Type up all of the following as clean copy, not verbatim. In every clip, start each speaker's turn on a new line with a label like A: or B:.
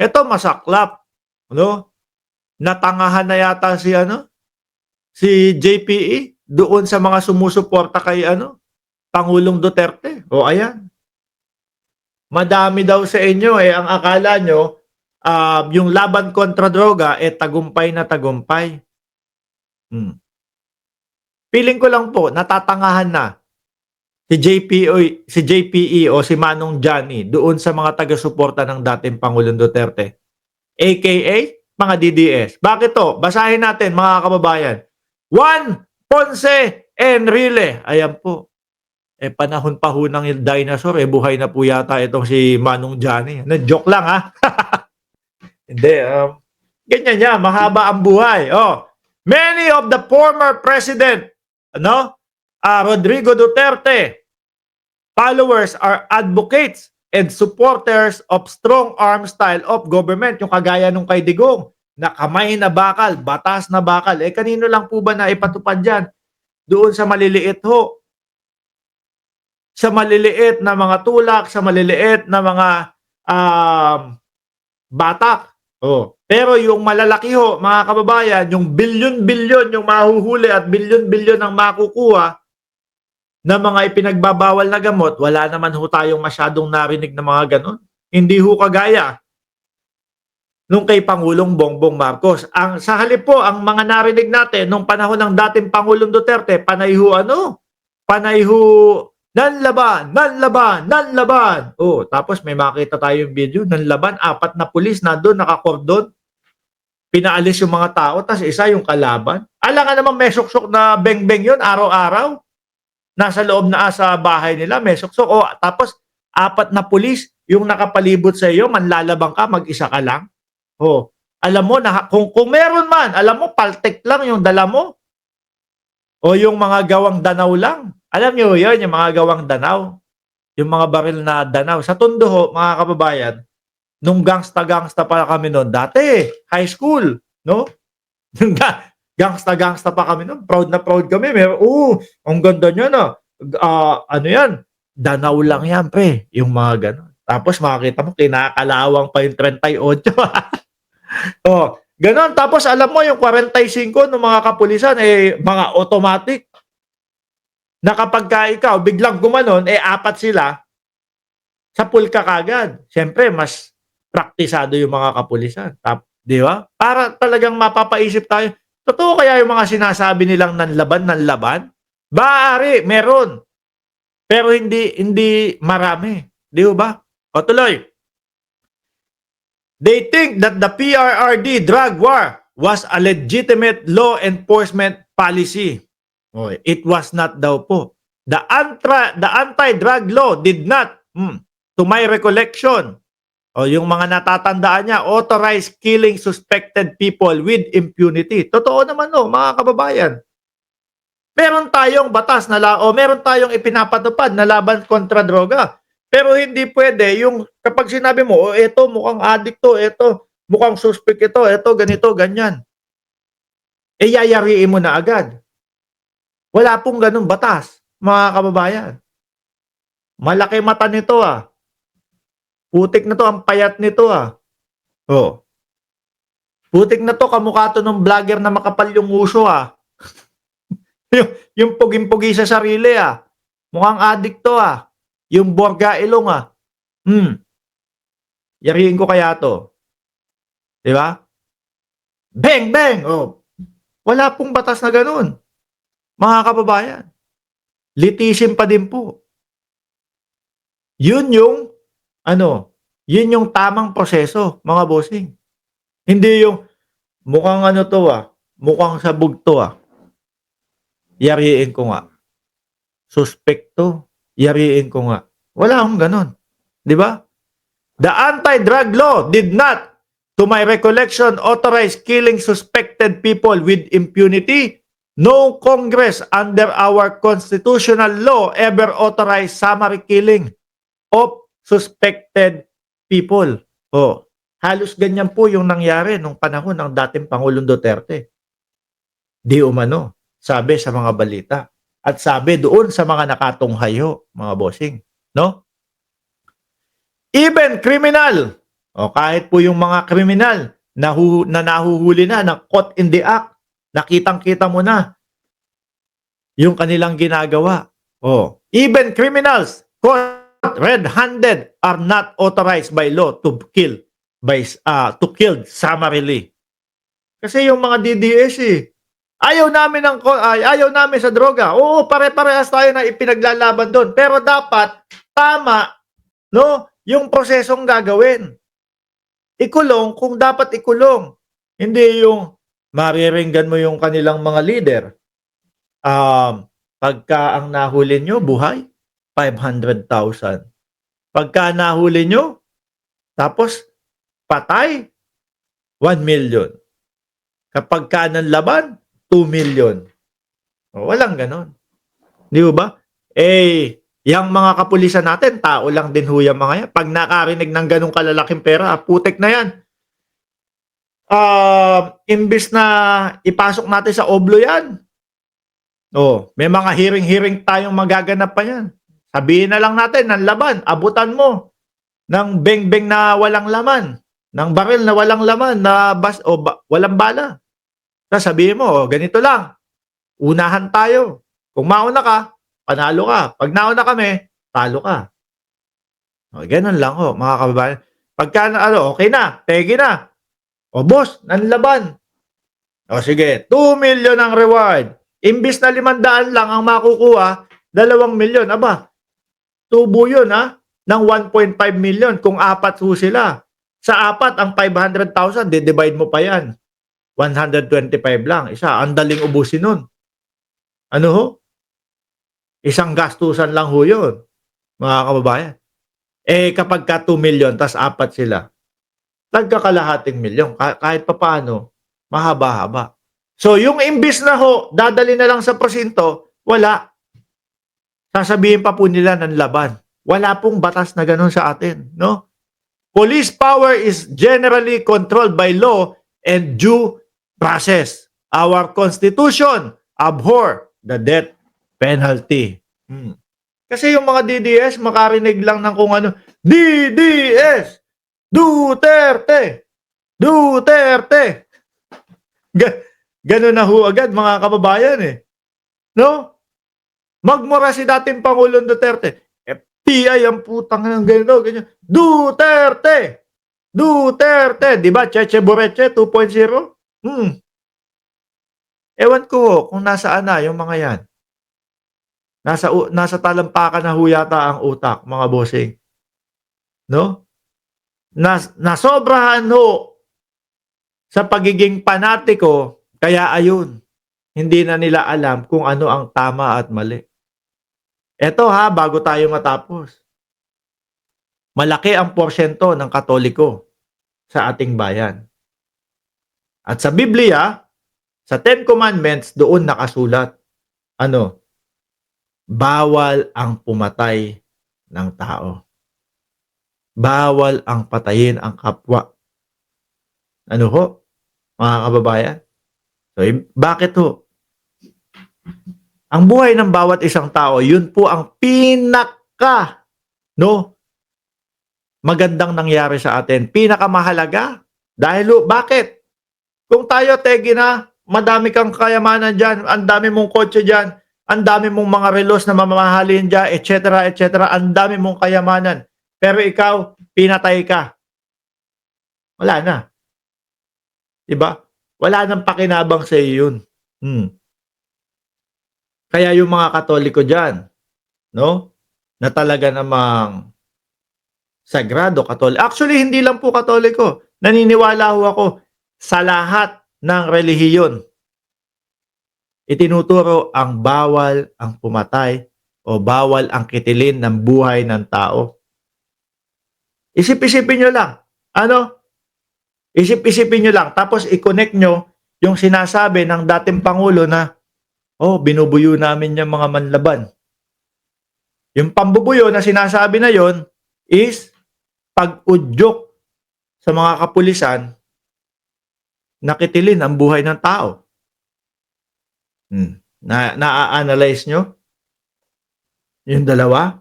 A: Ito masaklap, ano? Natangahan na yata si JPE doon sa mga sumusuporta kay Pangulong Duterte. O ayan, madami daw sa inyo ang akala nyo yung laban kontra droga tagumpay na tagumpay. Feeling ko lang po natatangahan na si JPE o si Manong Johnny doon sa mga taga-suporta ng dating Pangulong Duterte. AKA mga DDS. Bakit to? Basahin natin mga kababayan. Juan Ponce Enrile. Ayan po. Panahon pa ho ng dinosaur. Buhay na po yata itong si Manong Johnny. Joke lang ha. Hindi. Ganyan niya. Mahaba ang buhay. Many of the former president, Rodrigo Duterte, followers are advocates and supporters of strong arm style of government. Yung kagaya nung kay Digong, na kamay na bakal, batas na bakal. Kanino lang po ba na ipatupad yan? Doon sa maliliit ho. Sa maliliit na mga tulak, sa maliliit na mga batak. Pero yung malalaki ho, mga kababayan, yung bilyon-bilyon yung mahuhuli at bilyon-bilyon ang makukuha na mga ipinagbabawal na gamot, wala naman ho tayong masyadong narinig na mga ganon. Hindi ho kagaya nung kay Pangulong Bongbong Marcos. Sa halip po, ang mga narinig natin nung panahon ng dating Pangulong Duterte, panay ho nanlaban. Tapos may makita tayong video, nanlaban, 4 na pulis na doon, nakakordon. Pinaalis yung mga tao, tas isa yung kalaban. Alam nga naman may suksok na beng-beng yun, araw-araw. Nasa loob na sa bahay nila, may suksok. Tapos 4 na pulis yung nakapalibot sa iyo, manlalabang ka, mag-isa ka lang. Alam mo, kung meron man, alam mo, paltek lang yung dala mo. O yung mga gawang danaw lang. Alam nyo yun, yung mga gawang danaw. Yung mga baril na danaw. Sa Tondo ho, mga kababayan, nung gangsta-gangsta pa kami noon, dati, high school, no? Gangsta-gangsta pa kami noon. Proud na proud kami. Ang ganda niya na. Ano yan? Danaw lang yan, pre. Yung mga ganon. Tapos makakita mo, kinakalawang pa yung 38. Ganon. Tapos alam mo, yung 45 ng mga kapulisan, mga automatic. Na kapag ka ikaw, biglang gumanon, 4 sila, sa pool ka kagad. Siyempre, mas praktisado yung mga kapulisan. Di ba? Para talagang mapapaisip tayo, totoo kaya yung mga sinasabi nilang nanlaban? Baari, meron. Pero hindi marami. Di ba? Tuloy. They think that the PRRD drug war was a legitimate law enforcement policy. It was not daw po. The anti-drug law did not, to my recollection, yung mga natatandaan niya, authorize killing suspected people with impunity. Totoo naman mga kababayan. Meron tayong batas meron tayong ipinapatupad na laban kontra droga. Pero hindi pwede yung kapag sinabi mo, eto mukhang addict to, eto mukhang suspect ito, eto ganito, ganyan. Yayariin mo na agad. Wala pong ganung batas, mga kababayan. Malaki mata nito Putik na to, ang payat nito Putik na to, kamukha to ng vlogger na makapal yung uso yung puging-pugi sa sarili Mukhang addict to Yung Borga Ilong Yariin ko kaya to. Di ba? Bang, bang! Wala pong batas na ganun. Mga kababayan. Litisin pa din po. Yun yung tamang proseso, mga bossing. Hindi yung mukhang mukhang sabog to Yariin ko nga. Suspekto, yariin ko nga. Wala akong ganun. Di ba? The anti-drug law did not, to my recollection, authorize killing suspected people with impunity. No Congress under our constitutional law ever authorized summary killing of suspected people. Halos ganyan po yung nangyari nung panahon ng dating Pangulong Duterte. Di umano, sabi sa mga balita. At sabi doon sa mga nakatunghay mga bossing. No? Even criminal O kahit po yung mga kriminal na nahuhuli na, na caught in the act, nakitang-kita mo na yung kanilang ginagawa. Even criminals caught red-handed are not authorized by law to kill summarily. Kasi yung mga DDS ayaw namin sa droga. Oo, pare-parehas tayo na ipinaglalaban doon. Pero dapat tama, no, yung prosesong gagawin. Ikulong kung dapat ikulong. Hindi yung mariringgan mo yung kanilang mga leader. Pagka ang nahuli nyo, buhay, 500,000. Pagka nahuli nyo, tapos patay, 1 million. Kapag ka ng laban, 2 million. Walang ganon. Di ba? Yung mga kapulisan natin, tao lang din ho yung mga yan. Pag nakarinig ng ganong kalalaking pera, putek na yan. Imbis na ipasok natin sa oblo yan, may mga hearing tayong magaganap pa yan. Sabihin na lang natin, ng laban, abutan mo ng beng-beng na walang laman, ng baril na walang laman, na walang bala. Sabihin mo, ganito lang, unahan tayo. Kung mauna ka, panalo ka. Pag nauna kami, talo ka. Ganun lang ho, mga kababayan. Pagka okay na, pegi na. Boss, nanlaban. Sige, 2 million ang reward. Imbis na 500 lang ang makukuha, 2 million. Aba, tubo yun ng 1.5 million kung 4 ho sila. Sa 4, ang 500,000, divide mo pa yan. 125 lang. Isa, ang daling ubusin nun. Ano ho? Isang gastusan lang ho yun, mga kababayan. Kapag ka 2 million, tas 4 sila, nagkakalahating milyon. Kahit pa paano, mahaba-haba. So, yung imbis na ho, dadali na lang sa presinto, wala. Sasabihin pa po nila ng laban. Wala pong batas na ganun sa atin, no? Police power is generally controlled by law and due process. Our Constitution abhor the death penalty. Kasi yung mga DDS, makarinig lang ng kung ano, DDS! Duterte! Duterte! Ganun na ho agad, mga kababayan No? Magmura si dating Pangulong Duterte. FTI ang putang ng ganyan. Duterte! Duterte! Diba? Cheche Boreche 2.0? Ewan ko kung nasaan na yung mga yan. Nasa talampakan na ho yata ang utak, mga bossing. No? Nasobrahan ho sa pagiging panatiko, kaya ayun, hindi na nila alam kung ano ang tama at mali. Eto bago tayo matapos. Malaki ang porsyento ng Katoliko sa ating bayan. At sa Biblia, sa Ten Commandments, doon nakasulat, bawal ang pumatay ng tao. Bawal ang patayin ang kapwa. Ano ho, mga kababayan? So, bakit ho? Ang buhay ng bawat isang tao, yun po ang magandang nangyari sa atin. Pinakamahalaga. Dahil bakit? Kung tayo, tegi na, madami kang kayamanan dyan, ang dami mong kotse dyan, ang dami mong mga relos na mamahalin dyan, etc., etc., ang dami mong kayamanan. Pero ikaw, pinatay ka. Wala na. Diba? Wala nang pakinabang sa iyo yun. Kaya yung mga Katoliko dyan, no? Na talaga namang sagrado, Katoliko. Actually, hindi lang po Katoliko. Naniniwala ho ako sa lahat ng relihiyon. Itinuturo ang bawal ang pumatay o bawal ang kitilin ng buhay ng tao. Isip-isipin nyo lang. Isip-isipin nyo lang. Tapos i-connect nyo yung sinasabi ng dating Pangulo na binubuyo namin yung mga manlaban. Yung pambubuyo na sinasabi na yon is pag-udyok sa mga kapulisan na kitilin ang buhay ng tao. Na-analyze nyo? Yung dalawa?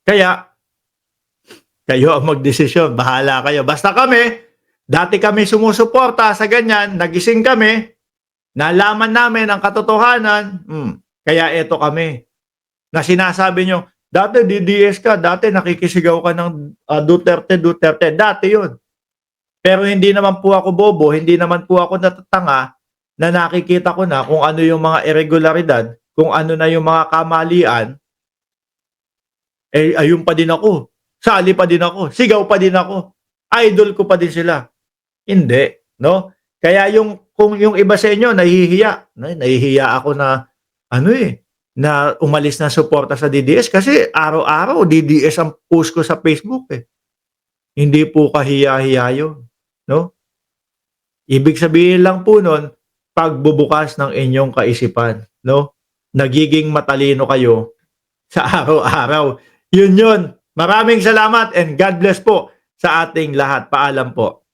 A: Kaya, Kayo ang magdesisyon, bahala kayo. Basta kami, dati kami sumusuporta sa ganyan, nagising kami, nalaman namin ang katotohanan, kaya eto kami. Na sinasabi nyo, dati DDS ka, dati nakikisigaw ka ng Duterte, Duterte. Dati yun. Pero hindi naman po ako bobo, hindi naman po ako natatanga na nakikita ko na kung ano yung mga irregularidad, kung ano na yung mga kamalian, ayun pa din ako. Sali pa din ako. Sigaw pa din ako. Idol ko pa din sila. Hindi. No? Kaya kung yung iba sa inyo, nahihiya ako na, na umalis na suporta sa DDS kasi araw-araw DDS ang post ko sa Facebook eh. Hindi po kahiya-hiya yun. No? Ibig sabihin lang po nun, pagbubukas ng inyong kaisipan. No? Nagiging matalino kayo sa araw-araw. Yun. Maraming salamat and God bless po sa ating lahat. Paalam po.